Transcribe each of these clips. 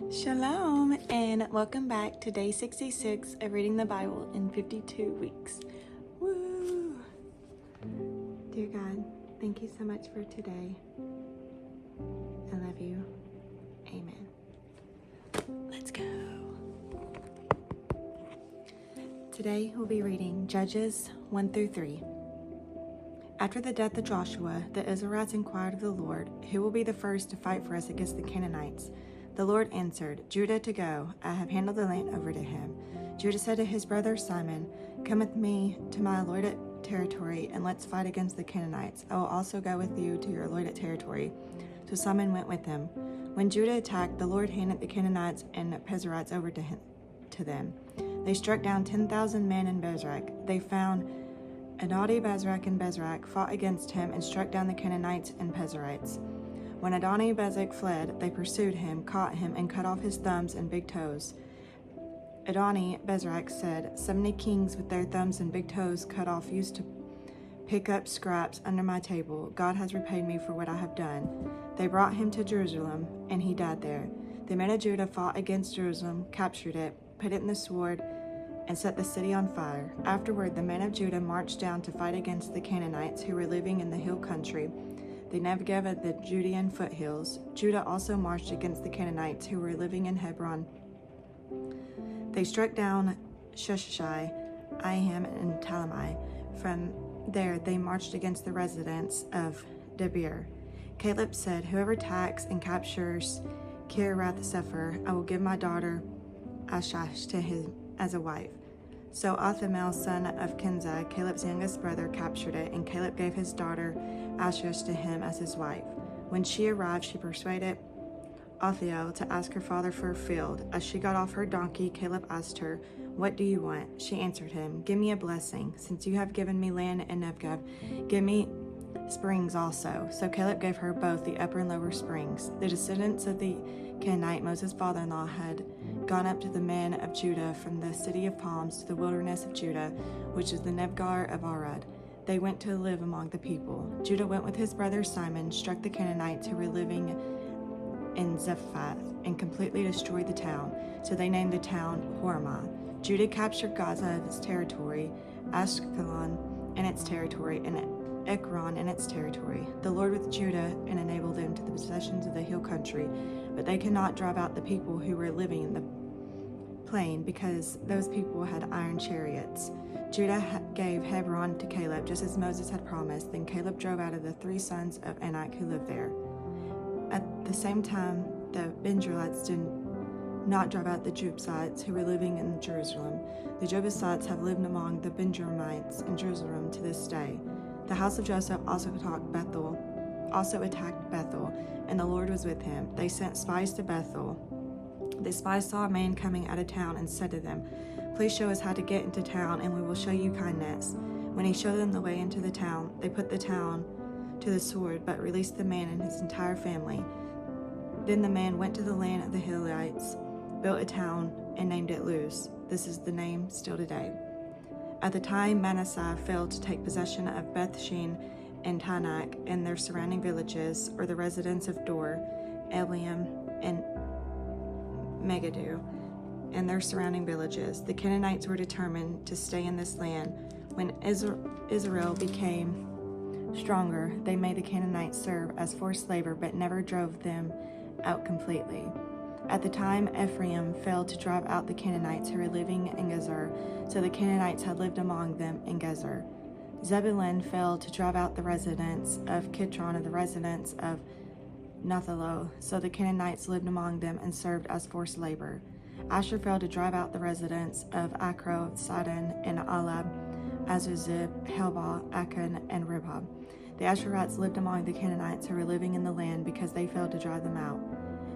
Shalom, and welcome back to day 66 of reading the Bible in 52 weeks. Woo! Dear God, thank you so much for today. I love you. Amen. Let's go. Today we'll be reading Judges 1 through 3. After the death of Joshua, the Israelites inquired of the Lord, "Who will be the first to fight for us against the Canaanites?" The Lord answered, "Judah to go. I have handed the land over to him." Judah said to his brother Simon, "Come with me to my allotted territory, and let's fight against the Canaanites. I will also go with you to your allotted territory." So Simon went with him. When Judah attacked, the Lord handed the Canaanites and Perizzites over to them. They struck down 10,000 men in Bezek. They found Adoni, Bezek, and Bezek, fought against him, and struck down the Canaanites and Perizzites. When Adoni Bezek fled, they pursued him, caught him, and cut off his thumbs and big toes. Adoni Bezek said, 70 kings with their thumbs and big toes cut off used to pick up scraps under my table. God has repaid me for what I have done." They brought him to Jerusalem, and he died there. The men of Judah fought against Jerusalem, captured it, put it in the sword, and set the city on fire. Afterward, the men of Judah marched down to fight against the Canaanites who were living in the hill country, the Negev of the Judean foothills. Judah also marched against the Canaanites who were living in Hebron. They struck down Sheshai, Aham, and Talmai. From there, they marched against the residents of Debir. Caleb said, "Whoever attacks and captures Kiriath-Sepher, I will give my daughter Ashash to him as a wife." So Othniel, son of Kenza, Caleb's youngest brother, captured it, and Caleb gave his daughter Ashish to him as his wife. When she arrived, she persuaded Othniel to ask her father for a field. As she got off her donkey, Caleb asked her, "What do you want?" She answered him, "Give me a blessing. Since you have given me land in Negev, give me springs also." So Caleb gave her both the upper and lower springs. The descendants of the Canaanite Moses' father-in-law had gone up to the men of Judah from the city of palms to the wilderness of Judah, which is the Nebgar of Arad. They went to live among the people. Judah went with his brother Simon, struck the Canaanites who were living in Zephath, and completely destroyed the town. So they named the town Hormah. Judah captured Gaza of its territory, Ashkelon and its territory, and Ekron and its territory. The Lord with Judah and enabled them to the possessions of the hill country, but they could not drive out the people who were living in the plain, because those people had iron chariots. Judah gave Hebron to Caleb, just as Moses had promised. Then Caleb drove out of the 3 sons of Anak who lived there. At the same time, the Benjamites did not drive out the Jebusites who were living in Jerusalem. The Jebusites have lived among the Benjamites in Jerusalem to this day. The house of Joseph also attacked Bethel, and the Lord was with him. They sent spies to Bethel. The spies saw a man coming out of town and said to them, "Please show us how to get into town, and we will show you kindness." When he showed them the way into the town, they put the town to the sword, but released the man and his entire family. Then the man went to the land of the Hittites, built a town, and named it Luz. This is the name still today. At the time Manasseh failed to take possession of Bethshean and Tanakh and their surrounding villages, or the residents of Dor, Elim, and Megiddo and their surrounding villages, the Canaanites were determined to stay in this land. When Israel became stronger, they made the Canaanites serve as forced labor, but never drove them out completely. At the time, Ephraim failed to drive out the Canaanites who were living in Gezer, so the Canaanites had lived among them in Gezer. Zebulun failed to drive out the residents of Kitron and the residents of Naphtali, so the Canaanites lived among them and served as forced labor. Asher failed to drive out the residents of Akro, Sidon, and Alab, Azuzib, Helbah, Akan, and Ribah. The Asherites lived among the Canaanites who were living in the land because they failed to drive them out.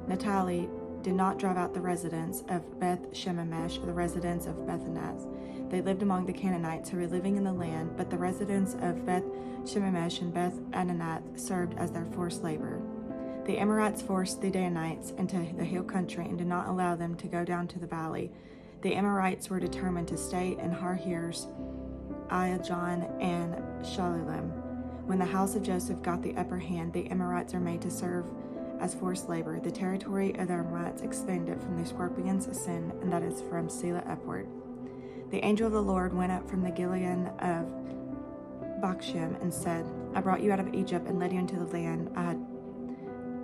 Naphtali did not drive out the residents of Beth Shemesh or the residents of Bethanath. They lived among the Canaanites who were living in the land, but the residents of Beth Shemesh and Beth Ananath served as their forced labor. The Amorites forced the Danites into the hill country and did not allow them to go down to the valley. The Amorites were determined to stay in Harhirs, Aijalon, and Shalom. When the house of Joseph got the upper hand, the Amorites were made to serve as forced labor. The territory of the Amorites expanded from the scorpion's ascend, and that is from Selah upward. The angel of the Lord went up from the Gilead of Bochim and said, I brought you out of Egypt and led you into the land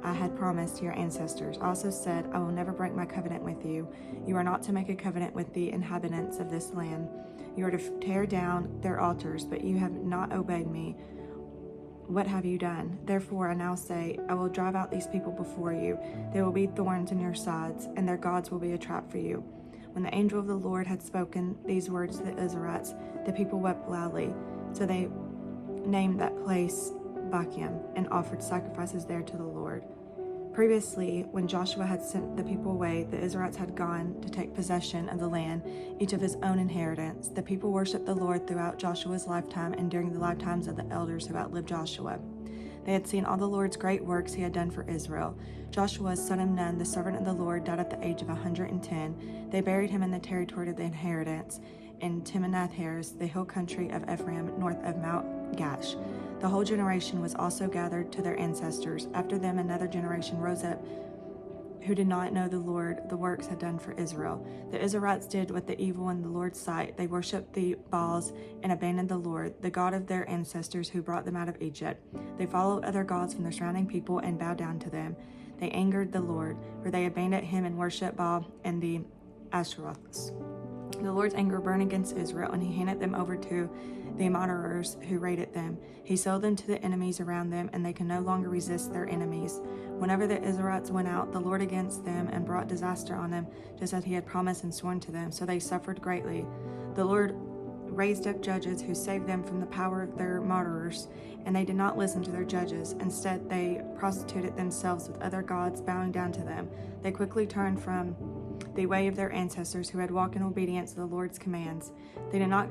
I had promised to your ancestors. I also said, I will never break my covenant with you. You are not to make a covenant with the inhabitants of this land. You are to tear down their altars, but you have not obeyed me. What have you done? Therefore I now say, I will drive out these people before you. They will be thorns in your sides, and their gods will be a trap for you. When the angel of the Lord had spoken these words to the Israelites, the people wept loudly. So they named that place Bochim and offered sacrifices there to the Lord. Previously, when Joshua had sent the people away, the Israelites had gone to take possession of the land, each of his own inheritance. The people worshipped the Lord throughout Joshua's lifetime and during the lifetimes of the elders who outlived Joshua. They had seen all the Lord's great works he had done for Israel. Joshua, son of Nun, the servant of the Lord, died at the age of 110. They buried him in the territory of the inheritance in Timnath-Heres, the hill country of Ephraim, north of Mount Gash. The whole generation was also gathered to their ancestors. After them, another generation rose up who did not know the Lord, the works had done for Israel. The Israelites did what the evil in the Lord's sight. They worshipped the Baals and abandoned the Lord, the God of their ancestors who brought them out of Egypt. They followed other gods from the surrounding people and bowed down to them. They angered the Lord, for they abandoned him and worshipped Baal and the Asheroths. The Lord's anger burned against Israel, and he handed them over to the murderers who raided them. He sold them to the enemies around them, and they can no longer resist their enemies. Whenever the Israelites went out, the Lord against them and brought disaster on them, just as he had promised and sworn to them, so they suffered greatly. The Lord raised up judges who saved them from the power of their murderers, and they did not listen to their judges. Instead, they prostituted themselves with other gods, bowing down to them. They quickly turned from the way of their ancestors who had walked in obedience to the Lord's commands. They did not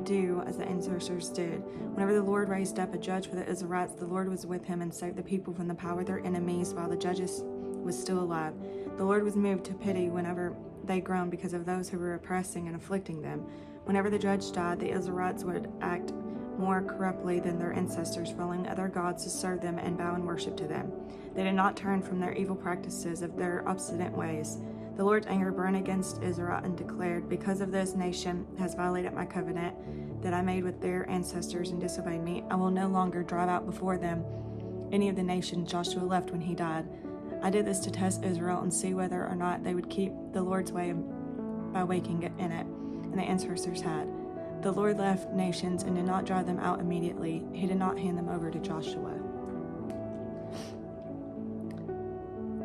do as the ancestors did. Whenever the Lord raised up a judge for the Israelites, the Lord was with him and saved the people from the power of their enemies while the judges was still alive. The Lord was moved to pity whenever they groaned because of those who were oppressing and afflicting them. Whenever the judge died, the Israelites would act more corruptly than their ancestors, following other gods to serve them and bow and worship to them. They did not turn from their evil practices of their obstinate ways. The Lord's anger burned against Israel and declared, because of this nation has violated my covenant that I made with their ancestors and disobeyed me, I will no longer drive out before them any of the nations Joshua left when he died. I did this to test Israel and see whether or not they would keep the Lord's way by waking in it. And the ancestors had. The Lord left nations and did not drive them out immediately. He did not hand them over to Joshua.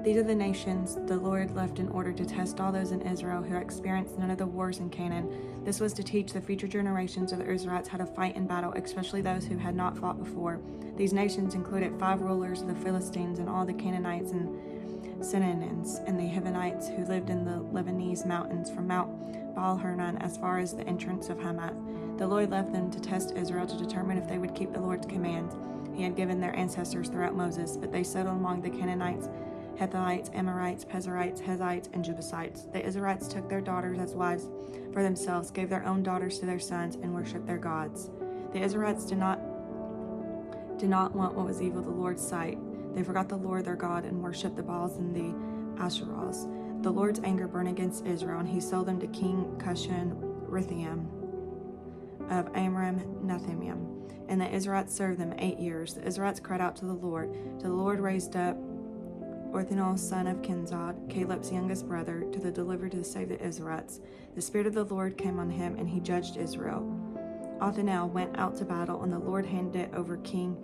These are the nations the Lord left in order to test all those in Israel who experienced none of the wars in Canaan. This was to teach the future generations of the Israelites how to fight in battle, especially those who had not fought before. These nations included 5 rulers of the Philistines and all the Canaanites and Syrians and the Hivites who lived in the Lebanese mountains from Mount Baal-Hermon as far as the entrance of Hamath. The Lord left them to test Israel to determine if they would keep the Lord's commands he had given their ancestors throughout Moses, but they settled among the Canaanites, Hittites, Amorites, Perizzites, Hivites, and Jebusites. The Israelites took their daughters as wives for themselves, gave their own daughters to their sons, and worshipped their gods. The Israelites did not want what was evil in the Lord's sight. They forgot the Lord their God and worshipped the Baals and the Asheroths. The Lord's anger burned against Israel, and he sold them to King Cushan-Rishathaim of Amram Nethemiah. And the Israelites served them 8 years. The Israelites cried out to the Lord. So the Lord raised up Othniel, son of Kenaz, Caleb's youngest brother, to the deliverer to save the Israelites. The Spirit of the Lord came on him, and he judged Israel. Othniel went out to battle, and the Lord handed over King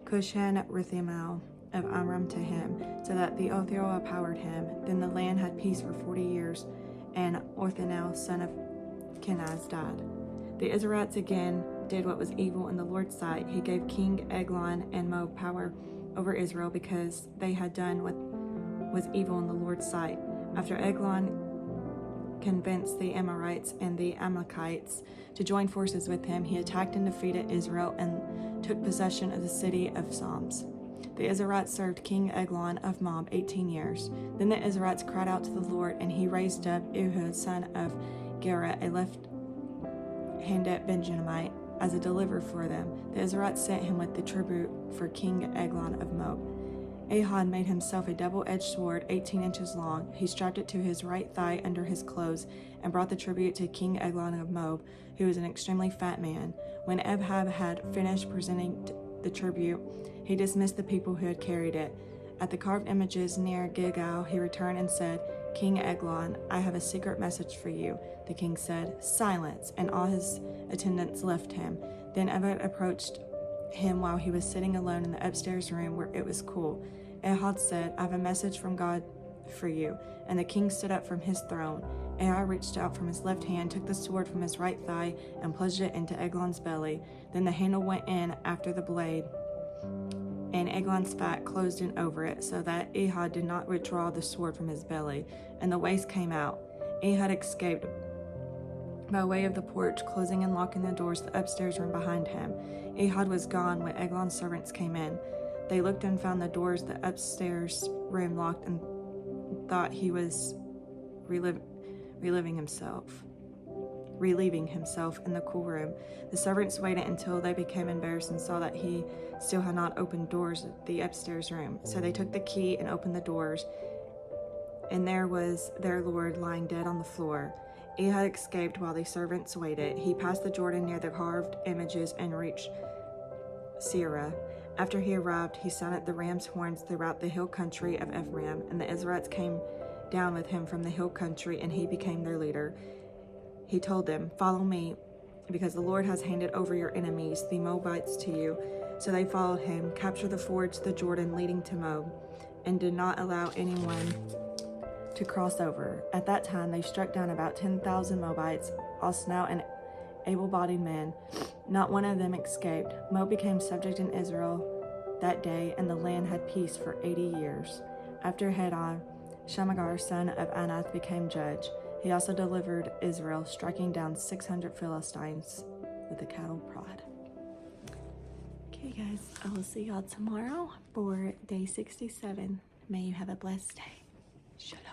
Cushan-Rishathaim of Amram to him, so that the Othniel empowered him. Then the land had peace for 40 years, and Othniel, son of Kenaz, died. The Israelites again did what was evil in the Lord's sight. He gave King Eglon and Moab power over Israel because they had done what was evil in the Lord's sight. After Eglon convinced the Amorites and the Amalekites to join forces with him, he attacked and defeated Israel and took possession of the city of Psalms. The Israelites served King Eglon of Moab 18 years. Then the Israelites cried out to the Lord, and he raised up Ehud, son of Gera, a left-handed Benjamite, as a deliverer for them. The Israelites sent him with the tribute for King Eglon of Moab. Ehud made himself a double-edged sword 18 inches long. He strapped it to his right thigh under his clothes and brought the tribute to King Eglon of Moab, who was an extremely fat man. When Ehud had finished presenting the tribute, he dismissed the people who had carried it. At the carved images near Gilgal, he returned and said, "King Eglon, I have a secret message for you." The king said, "Silence," and all his attendants left him. Then Ehud approached him while he was sitting alone in the upstairs room where it was cool. Ehud said, "I have a message from God for you." And the king stood up from his throne. Ehud reached out from his left hand, took the sword from his right thigh, and plunged it into Eglon's belly. Then the handle went in after the blade, and Eglon's fat closed in over it, so that Ehud did not withdraw the sword from his belly, and the waist came out. Ehud escaped by way of the porch, closing and locking the doors to the upstairs room behind him. Ehud was gone when Eglon's servants came in. They looked and found the doors to the upstairs room locked and thought he was relieving himself in the cool room. The servants waited until they became embarrassed and saw that he still had not opened doors of the upstairs room. So they took the key and opened the doors, and there was their lord lying dead on the floor. Ehud escaped while the servants waited. He passed the Jordan near the carved images and reached Seirah. After he arrived, he sounded the ram's horns throughout the hill country of Ephraim, and the Israelites came down with him from the hill country, and he became their leader. He told them, "Follow me, because the Lord has handed over your enemies, the Moabites, to you." So they followed him, captured the fords to Jordan leading to Moab, and did not allow anyone to cross over. At that time, they struck down about 10,000 Moabites, all stout and able-bodied men. Not one of them escaped. Moab became subject in Israel that day, and the land had peace for 80 years. After Hadad, Shamgar, son of Anath, became judge. He also delivered Israel, striking down 600 Philistines with a cattle prod. Okay, guys, I will see y'all tomorrow for day 67. May you have a blessed day. Shalom.